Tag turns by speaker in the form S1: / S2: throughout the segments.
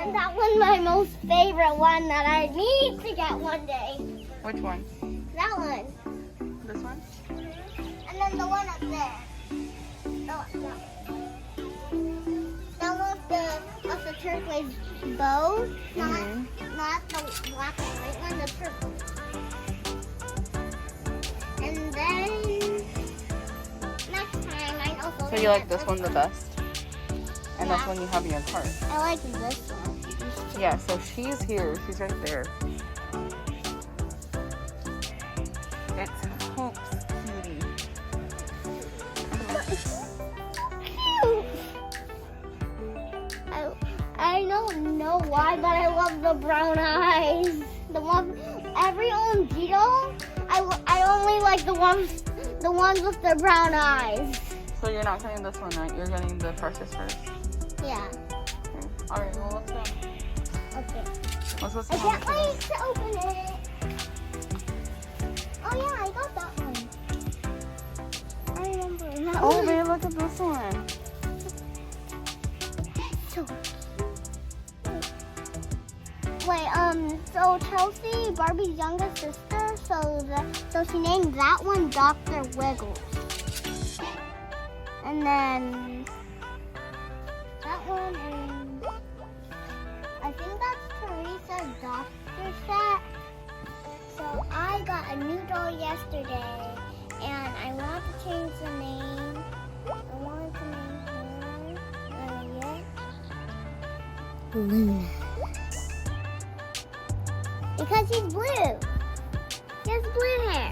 S1: And that one's my most favorite one that I need to get one day.
S2: Which one?
S1: That one.
S2: This one?
S1: And then the one up there. That one with the turquoise bow. Not the black and white one, the purple. And then next time I also.
S2: So you like this one the best? And that's one you have in your cart.
S1: I like this one.
S2: Yeah, so she's here. She's right there. It's Hope's cutie.
S1: I don't know why, but I love the brown eyes. The one, every OMG doll, I only like the ones with the brown eyes.
S2: So you're not getting this one, right? You're getting the Precious first.
S1: Yeah.
S2: Okay. All right. Well, let's go.
S1: Okay.
S2: Let's go see
S1: I
S2: how
S1: can't
S2: much it
S1: wait to open it. Oh yeah, I got that one. I remember that
S2: is. Oh,
S1: one.
S2: babe, look at this one.
S1: So wait, so Chelsea, Barbie's younger sister, so she named that one Dr. Wiggles. And then that one is, I think that's Teresa's doctor set. So I got a new doll yesterday, and I want to change the name. I wanted to name her Luna. Because she's blue. She has blue hair.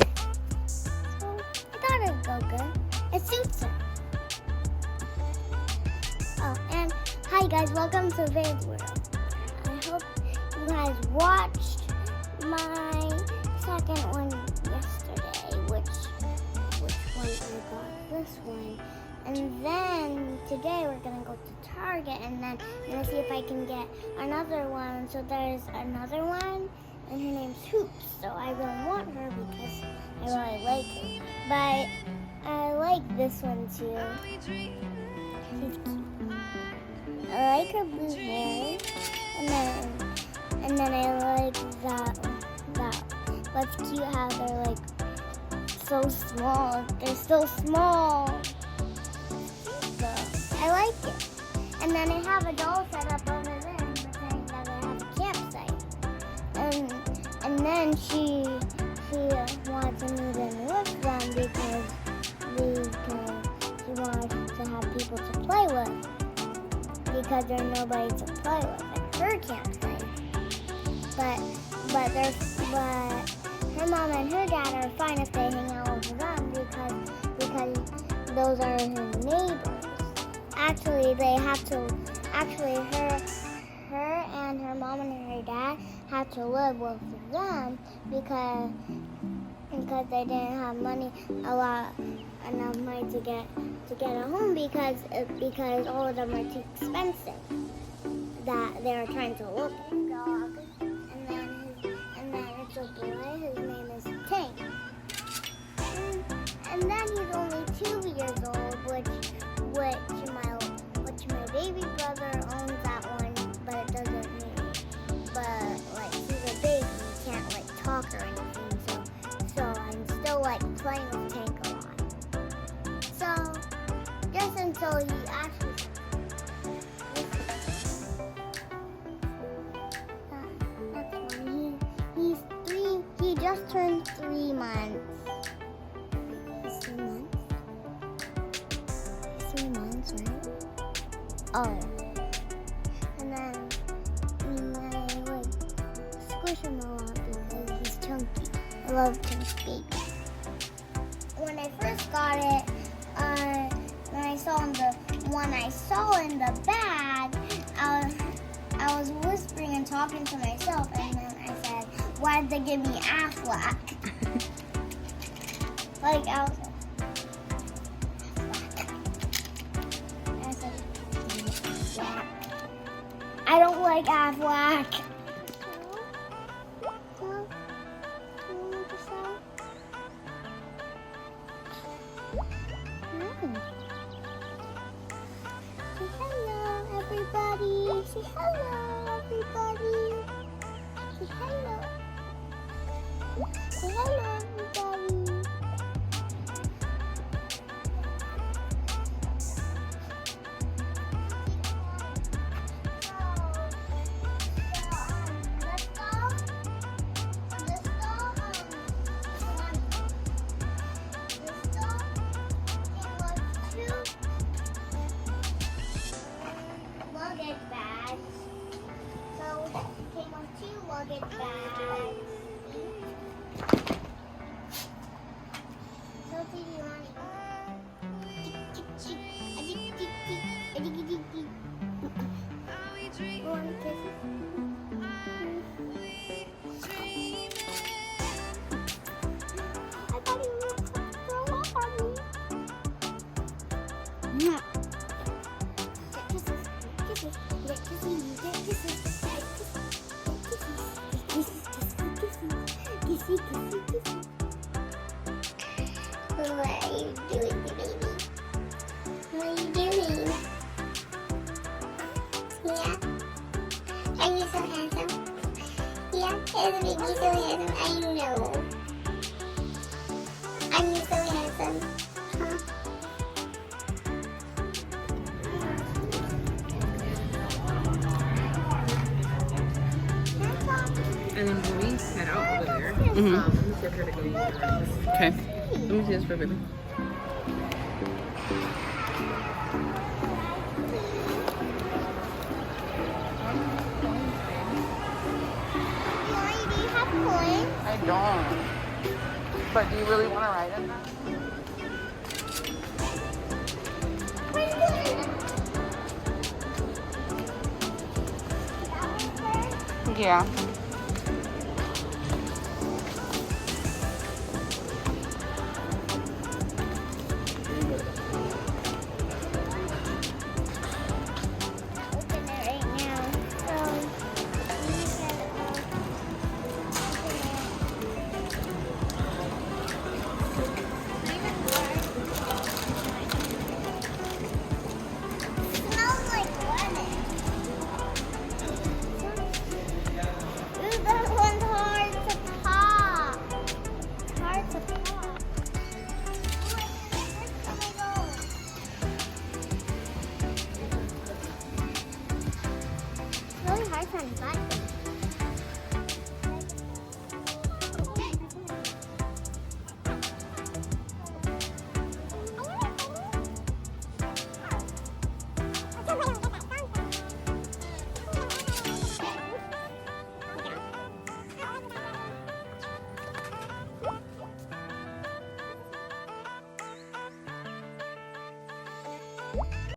S1: So I thought it would go good. It suits her. Oh, and hi guys, welcome to Vea'S World. I hope you guys watched my second one yesterday, which one I got this one. And then today we're gonna go to Target and then I'm gonna see if I can get another one. So there's another one and her name's Hoops. So I really want her because I really like her. But I like this one too. She's cute. I like her blue hair, and then I like that. But it's cute how they're like so small. They're so small. So I like it. And then I have a doll set up over there, pretending that I have a campsite. And then she wants to move in with them because she wants to have people to play with. Because there's nobody to play with at her campsite. But her mom and her dad are fine if they hang out with them because those are her neighbors. Actually, her and her mom and her dad have to live with them because they didn't have enough money to get a home because all of them are too expensive. That they were trying to look at dog, and then it's a boy. His name is Tank, and then he's only 2 years old, which my baby brother owns that one, but it doesn't mean. But like he's a baby, he can't like talk or anything, so I'm still like playing with Tank a lot. So just until he actually. That's funny. He's 3. He just turned 3 months. He's 3 months. He's 3 months, right? Oh. And then I like squish him a lot because he's chunky. I love chunky babies. When I first got it, when I saw in the bag, I was whispering and talking to myself, and then I said, "Why did they give me Aflac?" Like I was like, Aflac. And I said, "Aflac." I don't like Aflac. Say hello, everybody. Say hello. everybody. Say hello. Say hello, everybody. Luggage bags. So came with 2 luggage bags. So do you want I thought you were going to throw up on me. Yeah. What are you doing, baby? What are you doing? Yeah? Are you so handsome? Yeah? Is the baby so handsome? I know. Are you so handsome? Huh?
S2: And then when we head out over there,
S3: Mhm.
S2: let me get her to go use the rest.
S3: Okay. Let me see this for baby.
S1: Mommy, do you have coins?
S3: I don't. But do you really want to ride in that?
S1: What are you doing? That one first?
S3: Yeah.